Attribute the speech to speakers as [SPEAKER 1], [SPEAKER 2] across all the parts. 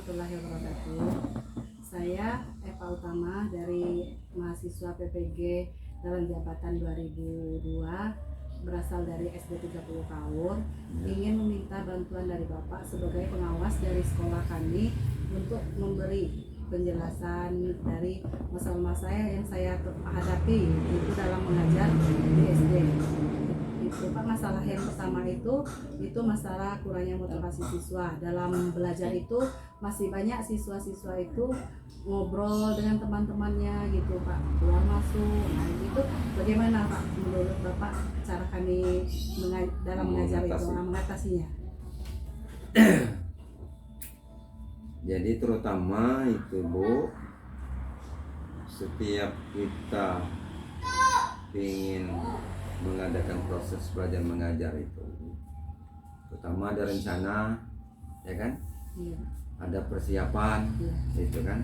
[SPEAKER 1] warahmatullahi wabarakatuh. Saya Eva Utama dari mahasiswa PPG dalam jabatan 2002, berasal dari SD 30 Kaur. Ingin meminta bantuan dari Bapak sebagai pengawas dari sekolah kami untuk memberi penjelasan dari masalah-masalah yang saya hadapi itu dalam mengajar di SD. Itu Pak, masalah yang pertama itu masalah kurangnya motivasi siswa dalam belajar. Itu masih banyak siswa-siswa itu ngobrol dengan teman-temannya gitu Pak, keluar masuk. Nah itu bagaimana Pak menurut Bapak cara kami dalam mengajar itu mengatasinya?
[SPEAKER 2] Jadi terutama itu Bu, setiap kita ingin mengadakan proses belajar mengajar itu, terutama ada rencana, ya kan?
[SPEAKER 1] Iya.
[SPEAKER 2] Ada persiapan,
[SPEAKER 1] Iya.
[SPEAKER 2] gitu kan?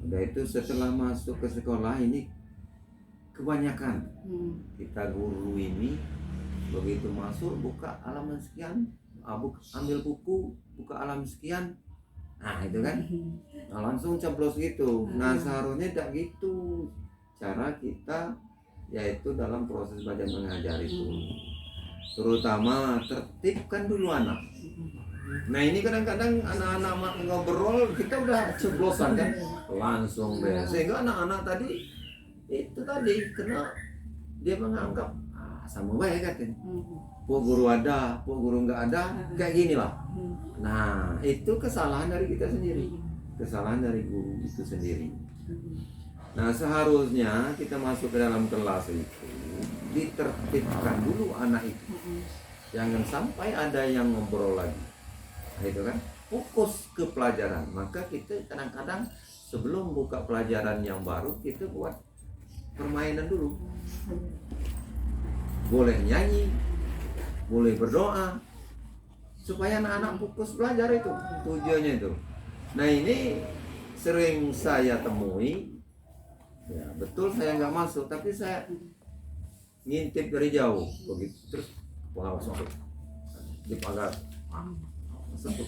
[SPEAKER 2] Udah itu setelah masuk ke sekolah ini kebanyakan kita guru ini begitu masuk buka halaman sekian, ambil buku buka halaman sekian, nah itu kan, nah, langsung ceplos gitu. Nah seharusnya tidak gitu cara kita, yaitu dalam proses belajar mengajar itu, terutama tertibkan dulu anak. Nah ini kadang-kadang anak-anak ngobrol kita udah ceplosan kan, langsung deh, sehingga anak-anak tadi itu tadi kena dia menganggap sama baik kan, pok guru ada, pok guru nggak ada, kayak gini lah. Nah itu kesalahan dari kita sendiri, kesalahan dari guru itu sendiri. Nah seharusnya kita masuk ke dalam kelas itu ditertibkan dulu anak itu, jangan sampai ada yang ngobrol lagi. Nah, itu kan fokus ke pelajaran. Maka kita kadang-kadang sebelum buka pelajaran yang baru kita buat permainan dulu. Boleh nyanyi, boleh berdoa, supaya anak-anak fokus belajar itu, tujuannya itu. Nah ini sering saya temui, ya betul saya nggak masuk, tapi saya ngintip dari jauh, begitu terus pengawas masuk di pagar, masuk ke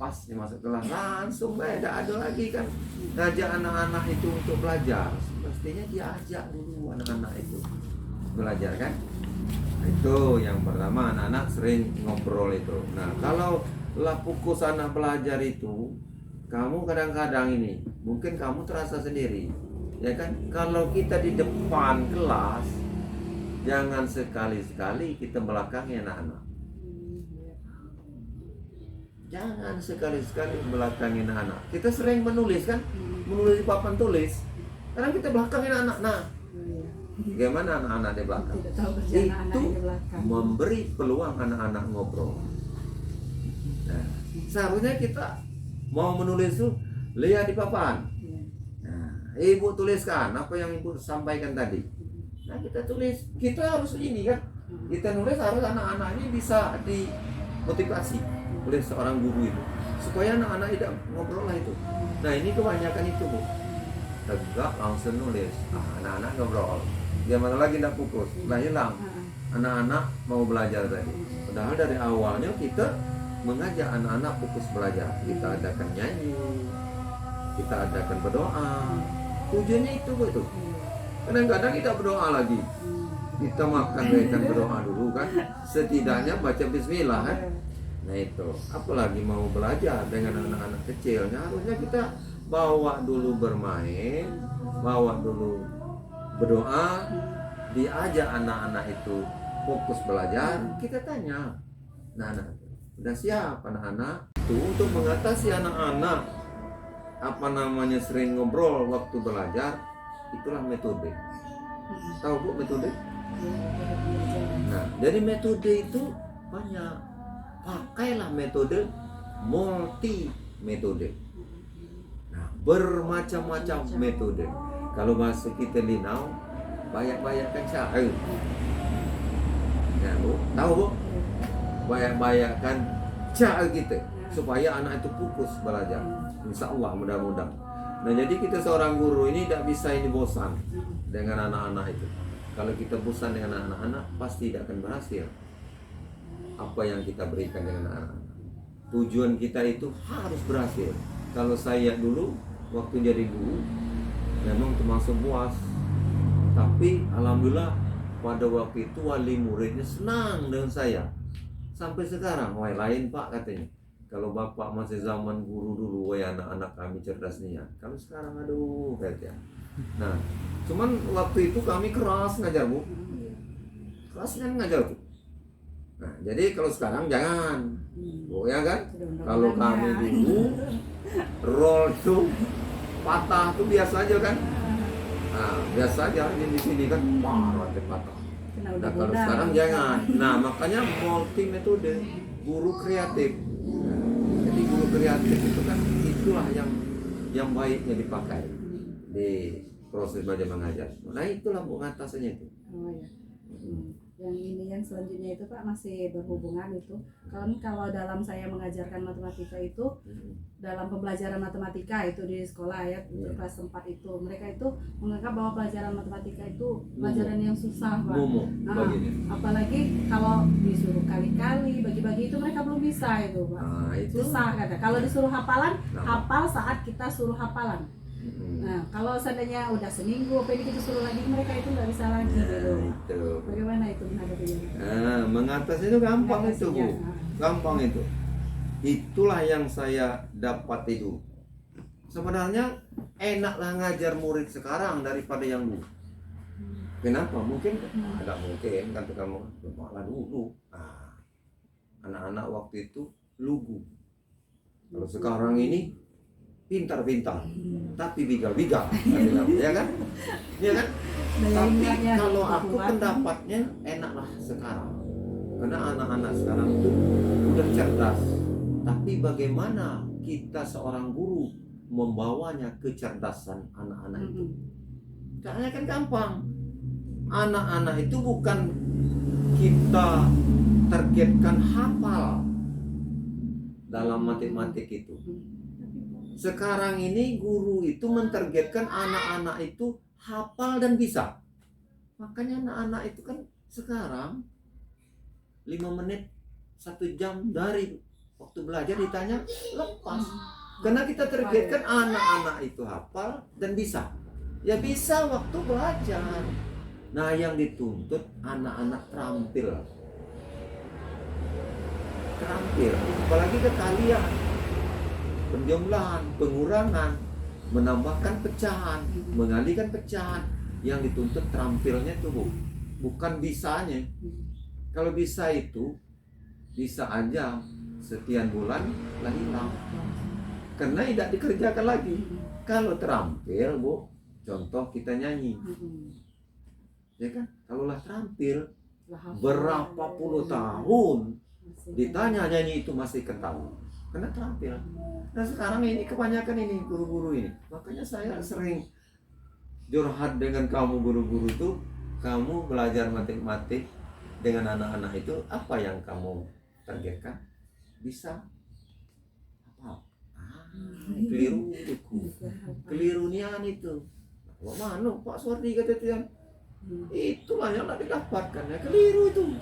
[SPEAKER 2] pas dia masuk kelas langsung beda ada lagi kan, ngajak anak-anak itu untuk belajar. Mestinya diajak dulu anak-anak itu belajar kan. Nah, itu yang pertama, anak-anak sering ngobrol itu. Nah kalau lah fokus anak belajar itu, kamu kadang-kadang ini mungkin kamu terasa sendiri, ya kan? Kalau kita di depan kelas, jangan sekali-sekali kita belakangi anak-anak. Jangan sekali-sekali belakangi anak-anak. Kita sering menulis kan, menulis di papan tulis. Kadang kita belakangin anak. Nah, bagaimana anak-anak di belakang? Itu memberi peluang anak-anak ngobrol. Nah, seharusnya kita mau menulis tuh lihat di papan. Nah, ibu tuliskan apa yang ibu sampaikan tadi. Nah, kita tulis. Kita harus ini kan. Kita nulis harus anak-anak ini bisa dimotivasi oleh seorang guru itu, supaya anak-anak tidak ngobrol lah itu. Nah ini kebanyakan itu Bu, tegak langsung nulis, anak-anak ngobrol, dia mana lagi tidak fokus, lah hilang. Anak-anak mau belajar tadi, padahal dari awalnya kita mengajak anak-anak fokus belajar. Kita adakan nyanyi, kita adakan berdoa, tujuannya itu Bu itu. Kadang-kadang kita berdoa lagi, kita makan dengan berdoa dulu kan, setidaknya baca bismillah kan. Nah itu, apalagi mau belajar dengan anak-anak kecilnya, harusnya kita bawa dulu bermain, bawa dulu berdoa, diajak anak-anak itu fokus belajar. Kita tanya, nah anak, udah siap anak-anak? Itu untuk mengatasi anak-anak sering ngobrol waktu belajar, itulah metode. Tahu Bu metode? Nah, dari metode itu banyak. Pakailah metode multi metode. Nah, bermacam-macam metode. Kalau bahasa kita linau, banyak-banyakkan cara. Nah, Bu, tahu Bu? Banyak-banyakkan cara kita supaya anak itu fokus belajar. Insya Allah mudah-mudahan. Nah, jadi kita seorang guru ini tidak bisa ini bosan dengan anak-anak itu. Kalau kita bosan dengan anak-anak, pasti tidak akan berhasil apa yang kita berikan dengan anak-anak. tujuan kita itu harus berhasil. Kalau saya dulu waktu jadi guru memang termasuk puas, tapi alhamdulillah pada waktu itu wali muridnya senang dengan saya. Sampai sekarang, wah lain Pak katanya. Kalau Bapak masih zaman guru dulu, wah anak-anak kami cerdas nih ya. Kalau sekarang aduh katanya. Nah, cuman waktu itu kami keras ngajar Bu. Keras kan ngajar Bu. Nah, jadi kalau sekarang jangan. Oh ya kan? Kalau kami dulu roll tuh patah tuh biasa aja kan? Nah, biasa aja di sini kan patah. Nah, kalau sekarang jangan. Nah, makanya multi metode guru kreatif. Nah, jadi guru kreatif itu kan itulah yang baiknya dipakai di proses belajar mengajar. Nah, itulah mengatasinya itu.
[SPEAKER 1] Oh ya. Yang ini yang selanjutnya itu Pak masih berhubungan itu kan kalau dalam saya mengajarkan matematika itu dalam pembelajaran matematika itu di sekolah ya untuk kelas 4 itu mereka itu menganggap bahwa pelajaran matematika itu pelajaran yang susah Pak. Nah, apalagi kalau disuruh kali-kali bagi-bagi itu mereka belum bisa itu Pak.
[SPEAKER 2] Nah, itu.
[SPEAKER 1] Susah kata. Kalau disuruh hafalan, hafal saat kita suruh hafalan. Nah, kalau seandainya udah seminggu, apa ini kita suruh lagi, mereka itu nggak bisa lagi gitu.
[SPEAKER 2] Itu.
[SPEAKER 1] Bagaimana itu menghadapinya?
[SPEAKER 2] Mengatasi itu gampang itu Bu, gampang itu. Itulah yang saya dapat itu. Sebenarnya enaklah ngajar murid sekarang daripada yang dulu. Kenapa? Mungkin ada mungkin kan kamu malah dulu. Nah, anak-anak waktu itu lugu. Kalau sekarang ini pintar-pintar, tapi bigal-bigal, ya kan? Ya kan? Tapi kalau aku pendapatnya enaklah sekarang, karena anak-anak sekarang itu udah cerdas. Tapi bagaimana kita seorang guru membawanya kecerdasan anak-anak itu? Caranya kan gampang. Anak-anak itu bukan kita targetkan hafal dalam matematik itu. Sekarang ini guru itu mentargetkan anak-anak itu hafal dan bisa. Makanya anak-anak itu kan sekarang 5 menit 1 jam dari waktu belajar ditanya lepas. Karena kita targetkan anak-anak itu hafal dan bisa. Ya bisa waktu belajar. Nah, yang dituntut anak-anak terampil. Terampil, apalagi kekalian. Penjumlahan, pengurangan, menambahkan pecahan, mengalihkan pecahan, yang dituntut terampilnya itu Bu, bukan bisanya. Kalau bisa itu bisa aja sekian bulan lah hilang, karena tidak dikerjakan lagi. Kalau terampil Bu, contoh kita nyanyi, ya kan? Kalau lah terampil berapa puluh tahun ditanya nyanyi itu masih ketahuan. Karena terampil. Nah sekarang ini kebanyakan ini guru-guru ini. Makanya saya sering curhat dengan kamu guru-guru tuh. Kamu belajar matematik dengan anak-anak itu apa yang kamu targetkan? Bisa apa? Keliru itu. Keliru nian itu. Wah mana Pak Suwardi kata itu yang itulah yang tidak didapatkan. Ya, keliru itu.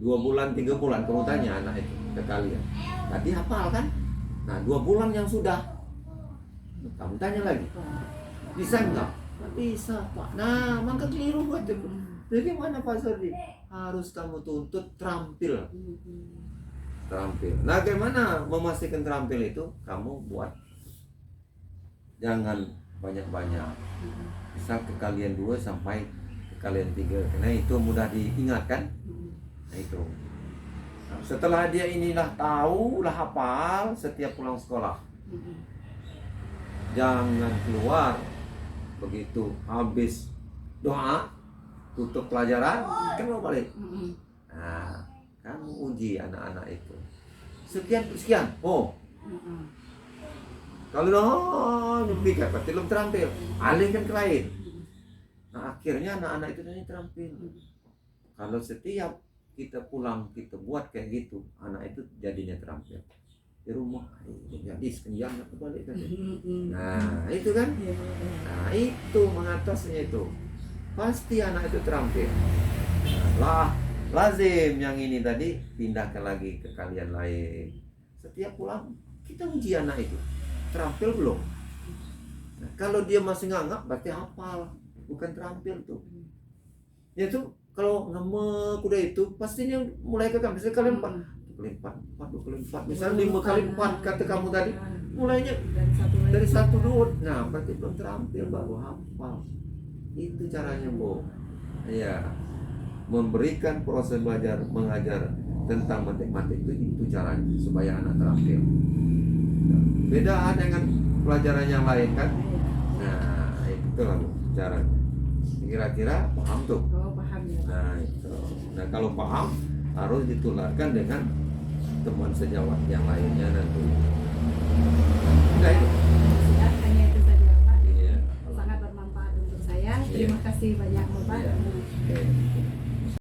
[SPEAKER 2] 2 bulan 3 bulan kamu tanya anak itu ke kalian tadi hafal kan? Nah 2 bulan yang sudah kamu tanya lagi bisa enggak? Bisa Pak. Nah maka keliru buat itu. Jadi mana Pak Sardi? Harus kamu tuntut terampil. Terampil. Nah bagaimana memastikan terampil itu? Kamu buat jangan banyak-banyak. Bisa ke kalian 2 sampai ke kalian 3. Karena itu mudah diingat kan? Nah, itu. Nah, setelah dia inilah tahu, lah hafal setiap pulang sekolah. Jangan keluar begitu habis doa tutup pelajaran kan mau balik. Nah, kamu uji anak-anak itu. Sekian. Oh. Kalau dipikir berarti belum terampil, alihkan ke lain. Nah, akhirnya anak-anak itu nanti terampil. Kalau setiap kita pulang kita buat kayak gitu, anak itu jadinya terampil di rumah. Jadi sekian kembali kan. Nah itu kan, nah itu mengatasinya itu pasti anak itu terampil. Nah, lah Lazim yang ini tadi pindahkan lagi ke kalian lain. Setiap pulang kita uji anak itu. Terampil belum? Nah, kalau dia masih nganggap berarti hafal, bukan terampil tuh. Ya tuh kalau ngemek udah itu pastinya mulai kagak. Misalnya kalian 4 kali 4, misalnya 5 kali 4 kata kamu tadi, mulainya dari 1 dua. Nah, berarti belum terampil, baru hafal. Itu caranya, Bu. Ya, memberikan proses belajar mengajar tentang matematik itu caranya supaya anak terampil. Beda dengan pelajaran yang lain kan. Nah, itulah caranya. Kira-kira paham tuh?
[SPEAKER 1] Oh, paham ya.
[SPEAKER 2] Nah, itu. Nah, kalau paham harus ditularkan dengan teman sejawat yang lainnya nanti. Nah, itu.
[SPEAKER 1] Ya, hanya itu saja Pak.
[SPEAKER 2] Iya.
[SPEAKER 1] Sangat bermanfaat untuk saya.
[SPEAKER 2] Iya.
[SPEAKER 1] Terima kasih banyak Bapak.
[SPEAKER 2] Iya. Oke.